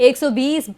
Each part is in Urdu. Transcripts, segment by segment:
120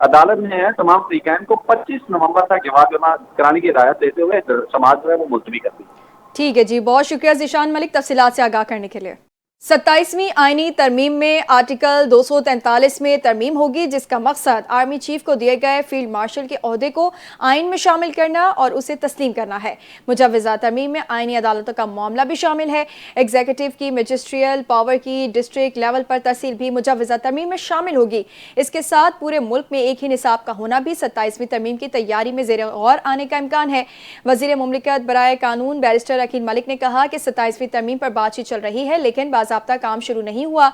عدالت نے تمام فریقین کو 25 نومبر تک جواب جمع کرانے کی ہدایت دیتے ہوئے سماعت جو ہے وہ ملتوی کر دی۔ ٹھیک ہے جی، بہت شکریہ ذیشان ملک تفصیلات سے آگاہ کرنے کے لیے۔ 27ویں آئینی ترمیم میں آرٹیکل 243 میں ترمیم ہوگی، جس کا مقصد آرمی چیف کو دیے گئے فیلڈ مارشل کے عہدے کو آئین میں شامل کرنا اور اسے تسلیم کرنا ہے۔ مجوزہ ترمیم میں آئینی عدالتوں کا معاملہ بھی شامل ہے۔ ایگزیکٹو کی میجسٹریل پاور کی ڈسٹرکٹ لیول پر ترسیل بھی مجوزہ ترمیم میں شامل ہوگی۔ اس کے ساتھ پورے ملک میں ایک ہی نصاب کا ہونا بھی 27ویں ترمیم کی تیاری میں زیر غور آنے کا امکان ہے۔ وزیر مملکت برائے قانون بیرسٹر عقیل ملک نے کہا کہ 27ویں ترمیم پر بات چیت چل رہی ہے، لیکن باضابطہ کام شروع نہیں ہوا۔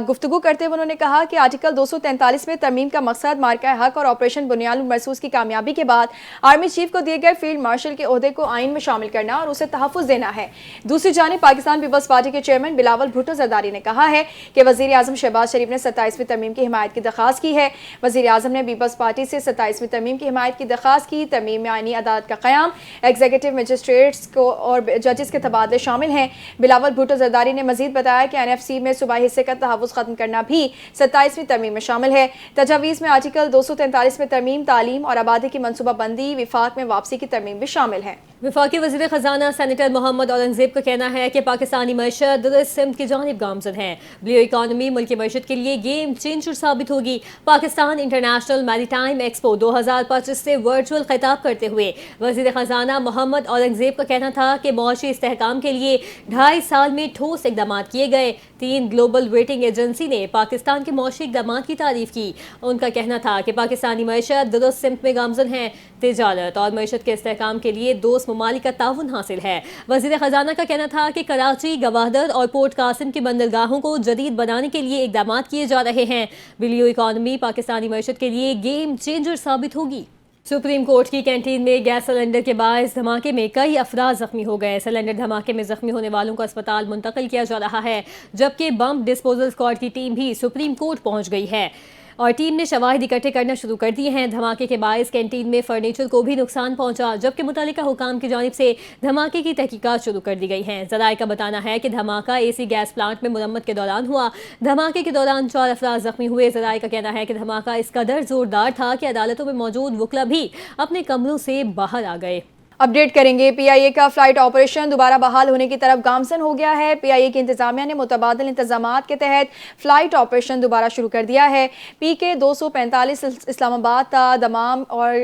گفتگو کرتے ہوئے انہوں نے کہا کہ آرٹیکل 243 میں ترمیم کا مقصد مارکہ حق اور آپریشن بنیاد المرصوص کی کامیابی کے بعد آرمی چیف کو دیے گئے فیلڈ مارشل کے عہدے کو آئین میں شامل کرنا اور اسے تحفظ دینا ہے۔ دوسری جانب پاکستان پیپلز پارٹی کے چیئرمین بلاول بھٹو زرداری نے کہا ہے کہ وزیر اعظم شہباز شریف نے 27ویں ترمیم کی حمایت کی درخواست کی ہے۔ وزیر اعظم نے پیپلز پارٹی سے 27ویں ترمیم کی حمایت کی درخواست کی۔ ترمیم میں آئینی عدالت کا قیام، ایگزیکٹو مجسٹریٹس کو اور ججز کے تبادلے شامل ہیں۔ بلاول بھٹو زرداری نے مزید بتایا کہ NFC میں صوبائی حصے کا تحفظ ختم کرنا بھی 27ویں ترمیم میں شامل ہے۔ تجاویز میں آرٹیکل 243 میں ترمیم، تعلیم اور آبادی کی منصوبہ بندی، وفاق میں واپسی کی ترمیم بھی شامل ہے۔ وفاقی وزیر خزانہ سینیٹر محمد اورنگزیب کا کہنا ہے کہ پاکستانی معیشت درست سمت کی جانب گامزن ہے۔ بلیو اکانومی ملک کی معیشت کے لیے گیم چینجر ثابت ہوگی۔ پاکستان انٹرنیشنل میری ٹائم ایکسپو 2025 سے ورچوئل خطاب کرتے ہوئے وزیر خزانہ محمد اورنگزیب کا کہنا تھا کہ معاشی استحکام کے لیے 2.5 سال میں ٹھوس اقدامات کیے گئے۔ 3 گلوبل ریٹنگ ایجنسی نے پاکستان کے معاشی اقدامات کی تعریف کی۔ ان کا کہنا تھا کہ پاکستانی معیشت درست سمت میں گامزن ہے۔ تجارت اور معیشت کے استحکام کے لیے دوست ممالک کا تعاون حاصل ہے۔ وزیر خزانہ کا کہنا تھا کہ کراچی، گوادر اور پورٹ قاسم کی بندرگاہوں کو جدید بنانے کے لیے اقدامات کیے جا رہے ہیں۔ بلیو اکانومی پاکستانی معیشت کے لیے گیم چینجر ثابت ہوگی۔ سپریم کورٹ کی کینٹین میں گیس سلنڈر کے باعث دھماکے میں کئی افراد زخمی ہو گئے۔ سلنڈر دھماکے میں زخمی ہونے والوں کو اسپتال منتقل کیا جا رہا ہے، جبکہ بم ڈسپوزل اسکواڈ کی ٹیم بھی سپریم کورٹ پہنچ گئی ہے اور ٹیم نے شواہد اکٹھے کرنا شروع کر دیے ہیں۔ دھماکے کے باعث کینٹین میں فرنیچر کو بھی نقصان پہنچا، جبکہ متعلقہ حکام کی جانب سے دھماکے کی تحقیقات شروع کر دی گئی ہیں۔ ذرائع کا بتانا ہے کہ دھماکہ AC گیس پلانٹ میں مرمت کے دوران ہوا۔ دھماکے کے دوران 4 افراد زخمی ہوئے۔ ذرائع کا کہنا ہے کہ دھماکہ اس قدر زوردار تھا کہ عدالتوں میں موجود وکلا بھی اپنے کمروں سے باہر آ گئے۔ اپڈیٹ کریں گے، PIA کا فلائٹ آپریشن دوبارہ بحال ہونے کی طرف گامزن ہو گیا ہے۔ PIA کی انتظامیہ نے متبادل انتظامات کے تحت فلائٹ آپریشن دوبارہ شروع کر دیا ہے۔ PK 245 اسلام آباد تا دمام اور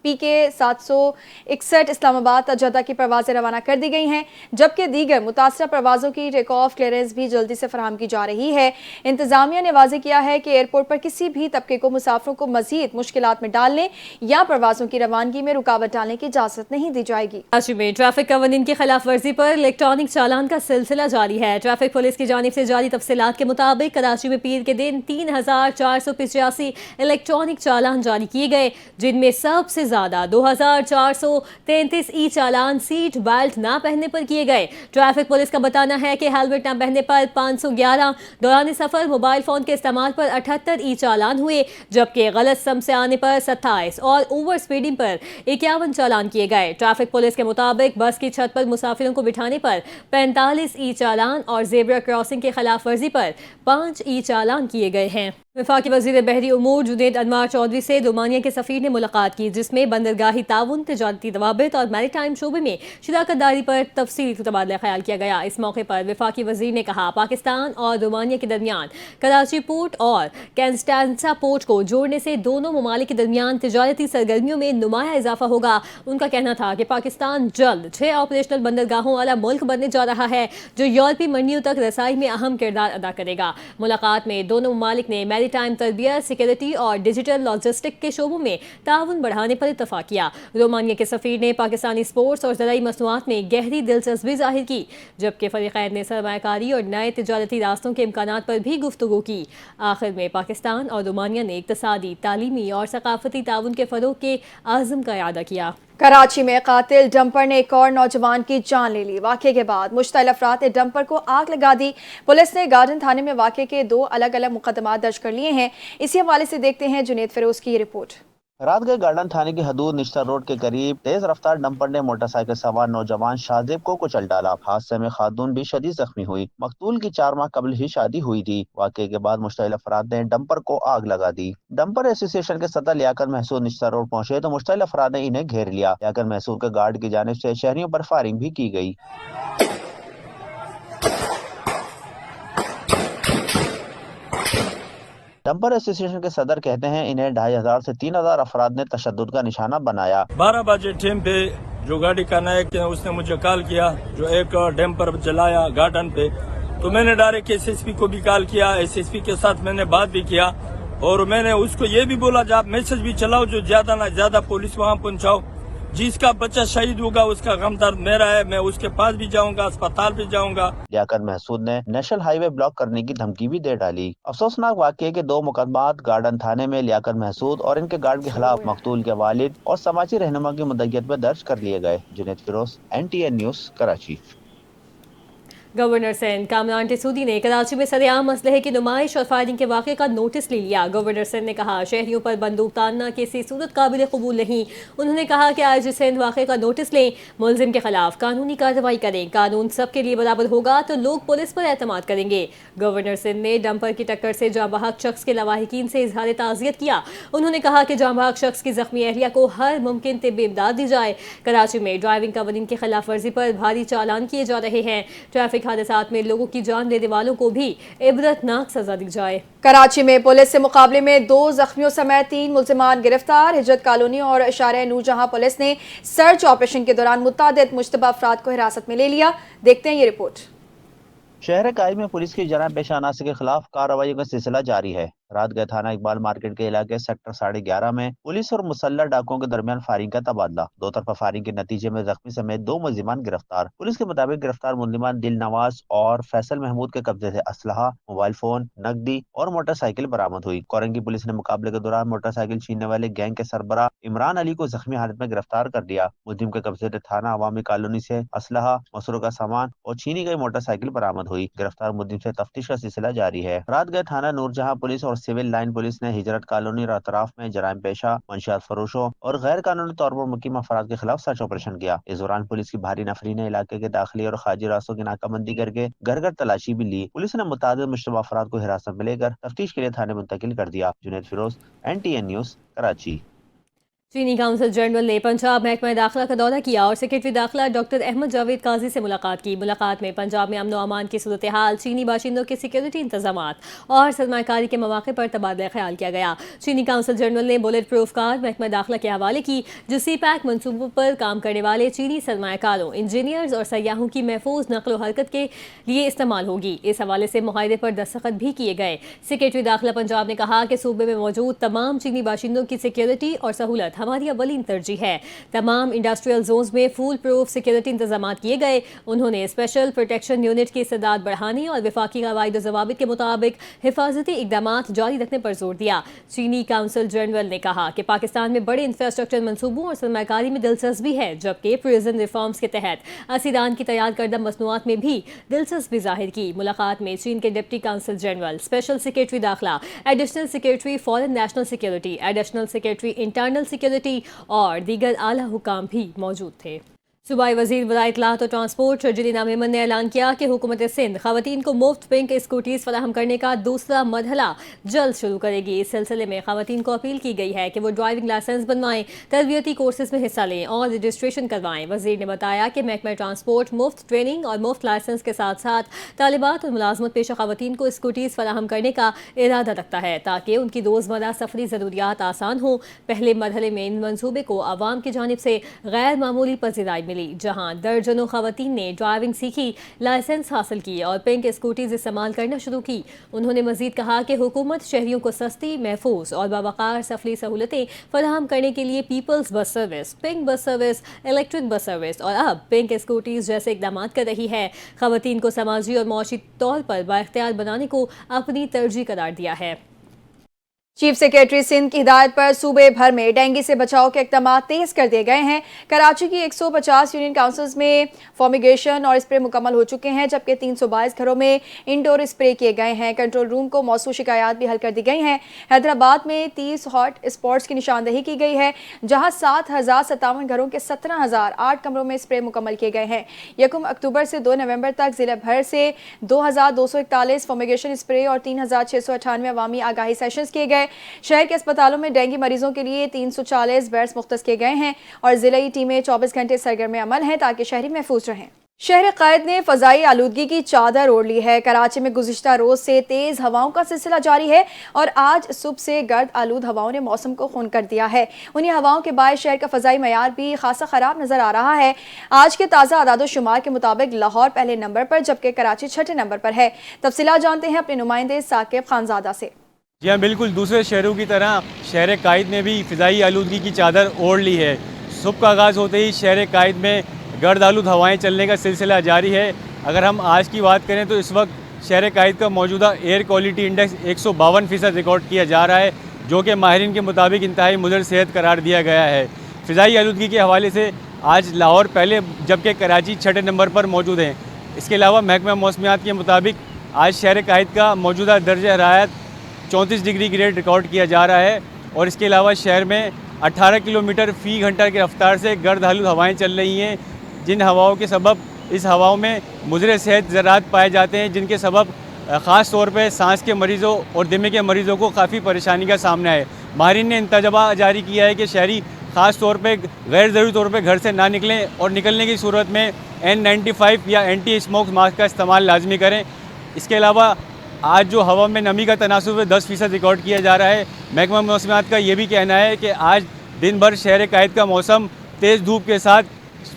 PK 761 اسلام آباد تا جدہ کی پروازیں روانہ کر دی گئی ہیں، جبکہ دیگر متاثرہ پروازوں کی ٹیک آف کلیئرنس بھی جلدی سے فراہم کی جا رہی ہے۔ انتظامیہ نے واضح کیا ہے کہ ایئرپورٹ پر کسی بھی طبقے کو مسافروں کو مزید مشکلات میں ڈالنے یا پروازوں کی روانگی میں رکاوٹ ڈالنے کی اجازت نہیں دی جائے گی۔ کراچی میں ٹریفک قوانین کی خلاف ورزی پر الیکٹرانک چالان کا سلسلہ جاری ہے۔ ٹریفک پولیس کی جانب سے جاری تفصیلات کے مطابق کراچی میں پیر کے دن 3485 الیکٹرانک چالان جاری کیے گئے، جن میں سب سے زیادہ 2433 ای چالان سیٹ بیلٹ نہ پہننے پر کیے گئے۔ ٹریفک پولیس کا بتانا ہے کہ ہیلمٹ نہ پہننے پر 511، دوران سفر موبائل فون کے استعمال پر 78 ای چالان ہوئے، جبکہ غلط سمت سے آنے پر 27 اور اوور سپیڈنگ پر 51 چالان کیے گئے۔ ٹریفک پولیس کے مطابق بس کی چھت پر مسافروں کو بٹھانے پر 45 ای چالان اور زیبرا کراسنگ کی خلاف ورزی پر 5 ای چالان کیے گئے ہیں۔ وفاقی وزیر بحری امور جنید انوار چودھری سے رومانیہ کے سفیر نے ملاقات کی، جس میں بندرگاہی تعاون، تجارتی روابط اور میری ٹائم شعبے میں شراکت داری پر تفصیلی تبادلہ خیال کیا گیا۔ اس موقع پر وفاقی وزیر نے کہا پاکستان اور رومانیہ کے درمیان کراچی پورٹ اور کانسٹانزا پورٹ کو جوڑنے سے دونوں ممالک کے درمیان تجارتی سرگرمیوں میں نمایاں اضافہ ہوگا۔ ان کا کہنا تھا کہ پاکستان جلد 6 آپریشنل بندرگاہوں والا ملک بننے جا رہا ہے، جو یورپی منڈیوں تک رسائی میں اہم کردار ادا کرے گا۔ ملاقات میں دونوں ممالک نے میری ٹائم، تربیت، سیکورٹی اور ڈیجیٹل لاجسٹک کے شعبوں میں تعاون بڑھانے پر اتفاق کیا۔ رومانیہ کے سفیر نے پاکستانی سپورٹس اور زرعی مصنوعات میں گہری دلچسپی ظاہر کی، جبکہ فریقین نے سرمایہ کاری اور نئے تجارتی راستوں کے امکانات پر بھی گفتگو کی۔ آخر میں پاکستان اور رومانیہ نے اقتصادی، تعلیمی اور ثقافتی تعاون کے فروغ کے عزم کا اعادہ کیا۔ کراچی میں قاتل ڈمپر نے ایک اور نوجوان کی جان لے لی۔ واقعے کے بعد مشتعل افراد نے ڈمپر کو آگ لگا دی۔ پولیس نے گارڈن تھانے میں واقعے کے 2 الگ الگ مقدمات درج کر لیے ہیں۔ اسی حوالے سے دیکھتے ہیں جنید فیروز کی یہ رپورٹ۔ رات گئے گارڈن تھانے کی حدود نشتر روڈ کے قریب تیز رفتار ڈمپر نے موٹر سائیکل سوار نوجوان شاہزیب کو کچل ڈالا۔ حادثے میں خاتون بھی شدید زخمی ہوئی۔ مقتول کی 4 ماہ قبل ہی شادی ہوئی تھی۔ واقعے کے بعد مشتعل افراد نے ڈمپر کو آگ لگا دی۔ ڈمپر ایسوسی ایشن کے صدر لیاقت محسود نشتر روڈ پہنچے تو مشتعل افراد نے انہیں گھیر لیا۔ لیاقت محسود کے گارڈ کی جانب سے شہریوں پر فائرنگ بھی کی گئی۔ ڈمپر ایسوسی ایشن کے صدر کہتے ہیں انہیں 2500 سے 3000 افراد نے تشدد کا نشانہ بنایا۔ 12 بجے ٹائم پہ جو گاڑی کا نائک اس نے مجھے کال کیا، جو ایک ڈمپر چلایا گارڈن پہ، تو میں نے ڈائریکٹ SSP کو بھی کال کیا۔ SSP کے ساتھ میں نے بات بھی کیا اور میں نے اس کو یہ بھی بولا جو آپ میسج بھی چلاؤ جو زیادہ نہ زیادہ پولیس وہاں پہنچاؤ، جس کا بچہ شہید ہوگا اس کا غم درد میرا ہے، میں اس کے پاس بھی جاؤں گا، اسپتال بھی جاؤں گا۔ لیاقت محسود نے نیشنل ہائی وے بلاک کرنے کی دھمکی بھی دے ڈالی۔ افسوسناک واقعے کے 2 مقدمات گارڈن تھانے میں لیاقت محسود اور ان کے گارڈ کے خلاف مقتول کے والد اور سماجی رہنما کی مدعیت میں درج کر لیے گئے۔ Junaid Feroz, NTN news, Karachi. Governor Sindh Kamran Tessori نے کراچی میں سرعام اسلحے کی نمائش اور فائرنگ کے واقعے کا نوٹس لے لیا۔ گورنر سندھ نے کہا شہریوں پر بندوق تاننا کسی صورت قابل قبول نہیں۔ انہوں نے کہا کہ IG سندھ واقعے کا نوٹس لیں، ملزم کے خلاف قانونی کارروائی کریں۔ قانون سب کے لیے برابر ہوگا تو لوگ پولیس پر اعتماد کریں گے۔ گورنر سندھ نے ڈمپر کی ٹکر سے جاں بحق شخص کے لواحقین سے اظہار تعزیت کیا۔ انہوں نے کہا کہ جاں بحق شخص کی زخمی اہلیہ کو ہر ممکن طبی امداد دی جائے۔ کراچی میں ڈرائیونگ قوانین کی خلاف ورزی پر بھاری چالان کیے جا رہے ہیں۔ ٹریفک حادثات میں لوگوں کی جان لینے والوں کو بھی عبرتناک سزا دی جائے۔ کراچی میں پولیس سے مقابلے میں 2 زخمیوں سمیت 3 ملزمان گرفتار۔ ہجرت کالونی اور شارع نور جہاں پولیس نے سرچ آپریشن کے دوران متعدد مشتبہ افراد کو حراست میں لے لیا۔ دیکھتے ہیں یہ رپورٹ۔ شہر قائم میں پولیس کی جرائم پیشہ عناصر کے خلاف کارروائیوں کا سلسلہ جاری ہے۔ رات گئے تھانہ اقبال مارکیٹ کے علاقے سیکٹر 11:30 میں پولیس اور مسلح ڈاکوؤں کے درمیان فائرنگ کا تبادلہ۔ 2 طرفہ فائرنگ کے نتیجے میں زخمی سمیت 2 ملزمان گرفتار۔ پولیس کے مطابق گرفتار ملزمان دل نواز اور فیصل محمود کے قبضے سے اسلحہ، موبائل فون، نقدی اور موٹر سائیکل برآمد ہوئی۔ کورنگی پولیس نے مقابلے کے دوران موٹر سائیکل چھیننے والے گینگ کے سربراہ عمران علی کو زخمی حالت میں گرفتار کر لیا۔ ملزم کے قبضے سے تھانہ عوامی کالونی سے اسلحہ، مسروقہ سامان اور چھینی گئی موٹر سائیکل برآمد ہوئی۔ گرفتار ملزم سے تفتیش کا سلسلہ جاری ہے۔ رات گئے تھانہ نور جہاں پولیس اور سول لائن پولیس نے ہجرت کالونی اور اطراف میں جرائم پیشہ، منشیات فروشوں اور غیر قانونی طور پر مقیم افراد کے خلاف سرچ آپریشن کیا۔ اس دوران پولیس کی بھاری نفری نے علاقے کے داخلی اور خارجی راستوں کی ناکہ بندی کر کے گھر گھر تلاشی بھی لی۔ پولیس نے متعدد مشتبہ افراد کو حراست میں لے کر تفتیش کے لیے تھانے منتقل کر دیا۔ Junaid Feroz, NTN news, Karachi. چینی کونسل جنرل نے پنجاب محکمہ داخلہ کا دورہ کیا اور سیکرٹری داخلہ ڈاکٹر احمد جاوید قاضی سے ملاقات کی۔ ملاقات میں پنجاب میں امن و امان کی صورتحال، چینی باشندوں کے سیکیورٹی انتظامات اور سرمایہ کاری کے مواقع پر تبادلہ خیال کیا گیا۔ چینی کونسل جنرل نے بلیٹ پروف کار محکمہ داخلہ کے حوالے کی جو CPEC منصوبوں پر کام کرنے والے چینی سرمایہ کاروں، انجینئرز اور سیاحوں کی محفوظ نقل و حرکت کے لیے استعمال ہوگی۔ اس حوالے سے معاہدے پر دستخط بھی کیے گئے۔ سیکرٹری داخلہ پنجاب نے کہا کہ صوبے میں موجود تمام چینی باشندوں کی سیکیورٹی اور سہولت ہماری اولین ترجیح ہے۔ تمام انڈسٹریل زونز میں فول پروف سیکیورٹی انتظامات کیے گئے۔ انہوں نے اسپیشل پروٹیکشن یونٹ کی استعداد بڑھانے اور وفاقی قواعد و ضوابط کے مطابق حفاظتی اقدامات جاری رکھنے پر زور دیا۔ چینی کونسل جنرل نے کہا کہ پاکستان میں بڑے انفراسٹرکچر منصوبوں اور سرمایہ کاری میں دلچسپی ہے، جبکہ پریزن ریفارمز کے تحت اسیران کی تیار کردہ مصنوعات میں بھی دلچسپی ظاہر کی۔ ملاقات میں چین کے deputy consul general, special secretary داخلہ، additional secretary foreign national security, additional secretary internal security اور دیگر اعلیٰ حکام بھی موجود تھے۔ صوبائی وزیر برائے اطلاعات و ٹرانسپورٹ شرجیل میمن نے اعلان کیا کہ حکومت سندھ خواتین کو مفت پنک اسکوٹیز فراہم کرنے کا دوسرا مرحلہ جلد شروع کرے گی۔ اس سلسلے میں خواتین کو اپیل کی گئی ہے کہ وہ ڈرائیونگ لائسنس بنوائیں، تربیتی کورسز میں حصہ لیں اور رجسٹریشن کروائیں۔ وزیر نے بتایا کہ محکمہ ٹرانسپورٹ مفت ٹریننگ اور مفت لائسنس کے ساتھ ساتھ طالبات اور ملازمت پیشہ خواتین کو اسکوٹیز فراہم کرنے کا ارادہ رکھتا ہے تاکہ ان کی روزمرہ سفری ضروریات آسان ہوں۔ پہلے مرحلے میں ان منصوبے کو عوام کی جانب سے غیر معمولی پذیرائی ملی، جہاں درجنوں خواتین نے ڈرائیونگ سیکھی، لائسنس حاصل کی اور پنک اسکوٹیز استعمال کرنا شروع کی۔ انہوں نے مزید کہا کہ حکومت شہریوں کو سستی، محفوظ اور باوقار سفری سہولتیں فراہم کرنے کے لیے people's bus service, pink bus service, electric bus service اور اب پنک اسکوٹیز جیسے اقدامات کر رہی ہے۔ خواتین کو سماجی اور معاشی طور پر بااختیار بنانے کو اپنی ترجیح قرار دیا ہے۔ چیف سیکریٹری سندھ کی ہدایت پر صوبے بھر میں ڈینگی سے بچاؤ کے اقدامات تیز کر دیے گئے ہیں۔ کراچی کی 150 یونین کاؤنسلز میں فومیگیشن اور اسپرے مکمل ہو چکے ہیں، جبکہ 322 گھروں میں انڈور اسپرے کیے گئے ہیں۔ کنٹرول روم کو موصول شکایات بھی حل کر دی گئی ہیں۔ حیدرآباد میں 30 ہاٹ اسپاٹس کی نشاندہی کی گئی ہے، جہاں 7057 گھروں کے 17008 کمروں میں اسپرے مکمل کیے گئے ہیں۔ 1 اکتوبر سے 2 نومبر تک ضلع بھر سے 2241 فومیگیشن اسپرے اور 3698 عوامی آگاہی سیشنز کیے گئے۔ شہر کے اسپتالوں میں ڈینگی مریضوں کے لیے 340 بیڈز مختص کیے گئے ہیں اور ضلعی ٹیمیں 24 گھنٹے سرگرم عمل ہیں تاکہ شہری محفوظ رہیں۔ شہر قائد نے فضائی آلودگی کی چادر اوڑھ لی ہے۔ کراچی میں گزشتہ روز سے تیز ہواؤں کا سلسلہ جاری ہے اور آج صبح سے گرد آلود ہواؤں نے موسم کو خون کر دیا ہے۔ انہی ہواؤں کے باعث شہر کا فضائی معیار بھی خاصا خراب نظر آ رہا ہے۔ آج کے تازہ اعداد و شمار کے مطابق لاہور پہلے نمبر پر جبکہ کراچی چھٹے نمبر پر ہے۔ تفصیلات جانتے ہیں اپنے نمائندے ثاقب خانزادہ سے۔ جی ہاں، بالکل دوسرے شہروں کی طرح شہر قائد نے بھی فضائی آلودگی کی چادر اوڑھ لی ہے۔ صبح کا آغاز ہوتے ہی شہر قائد میں گرد آلود ہوائیں چلنے کا سلسلہ جاری ہے۔ اگر ہم آج کی بات کریں تو اس وقت شہر قائد کا موجودہ ایئر کوالٹی انڈیکس 152% ریکارڈ کیا جا رہا ہے، جو کہ ماہرین کے مطابق انتہائی مضر صحت قرار دیا گیا ہے۔ فضائی آلودگی کے حوالے سے آج لاہور پہلے جبکہ کراچی چھٹے نمبر پر موجود ہیں۔ اس کے علاوہ محکمہ موسمیات کے مطابق آج شہر قائد کا موجودہ درجہ حرارت 34 ڈگری گریڈ ریکارڈ کیا جا رہا ہے اور اس کے علاوہ شہر میں 18 کلومیٹر فی گھنٹہ کی رفتار سے گرد آلود ہوائیں چل رہی ہیں، جن ہواؤں کے سبب اس ہواؤں میں مضر صحت ذرات پائے جاتے ہیں، جن کے سبب خاص طور پہ سانس کے مریضوں اور دمے کے مریضوں کو کافی پریشانی کا سامنا ہے۔ ماہرین نے انتباہ جاری کیا ہے کہ شہری خاص طور پہ غیر ضروری طور پہ گھر سے نہ نکلیں اور نکلنے کی صورت میں N95 یا اینٹی اسموک ماسک کا استعمال لازمی کریں۔ اس کے علاوہ آج جو ہوا میں نمی کا تناسب 10% ریکارڈ کیا جا رہا ہے۔ محکمہ موسمیات کا یہ بھی کہنا ہے کہ آج دن بھر شہر قائد کا موسم تیز دھوپ کے ساتھ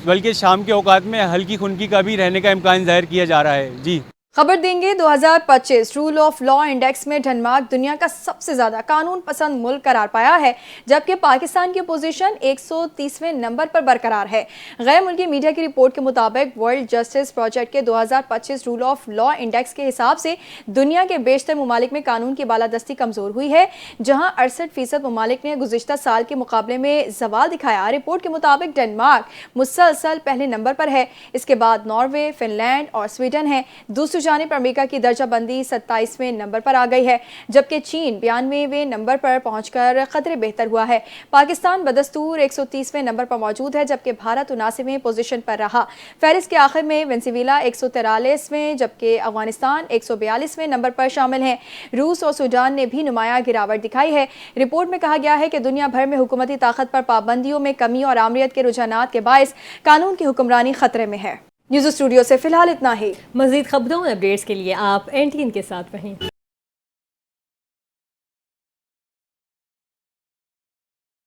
بلکہ شام کے اوقات میں ہلکی خنکی کا بھی رہنے کا امکان ظاہر کیا جا رہا ہے۔ جی خبر دیں گے 2025 رول آف لا انڈیکس میں ڈنمارک دنیا کا سب سے زیادہ قانون پسند ملک قرار پایا ہے، جبکہ پاکستان کی پوزیشن 130ویں نمبر پر برقرار ہے۔ غیر ملکی میڈیا کی رپورٹ کے مطابق ورلڈ جسٹس پروجیکٹ کے 2025 رول آف لا انڈیکس کے حساب سے دنیا کے بیشتر ممالک میں قانون کی بالادستی کمزور ہوئی ہے، جہاں 68% ممالک نے گزشتہ سال کے مقابلے میں زوال دکھایا۔ رپورٹ کے مطابق ڈنمارک مسلسل پہلے نمبر پر ہے، اس کے بعد ناروے، فن لینڈ اور سویڈن ہے۔ دوسری جانب امریکہ کی درجہ بندی 27ویں نمبر پر آ گئی ہے، جبکہ چین 92ویں نمبر پر پہنچ کر قدرے بہتر ہوا ہے۔ پاکستان بدستور 130ویں نمبر پر موجود ہے، جبکہ بھارت 79ویں پوزیشن پر رہا۔ فہرست کے آخر میں وینزویلا 143ویں جبکہ افغانستان 142ویں نمبر پر شامل ہیں۔ روس اور سوڈان نے بھی نمایاں گراوٹ دکھائی ہے۔ رپورٹ میں کہا گیا ہے کہ دنیا بھر میں حکومتی طاقت پر پابندیوں میں کمی اور آمریت کے رجحانات کے باعث قانون کی حکمرانی خطرے میں ہے۔ نیوز اسٹوڈیو سے فی الحال اتنا ہی۔ مزید خبروں اور اپڈیٹس کے لیے آپ NTN کے ساتھ رہیں۔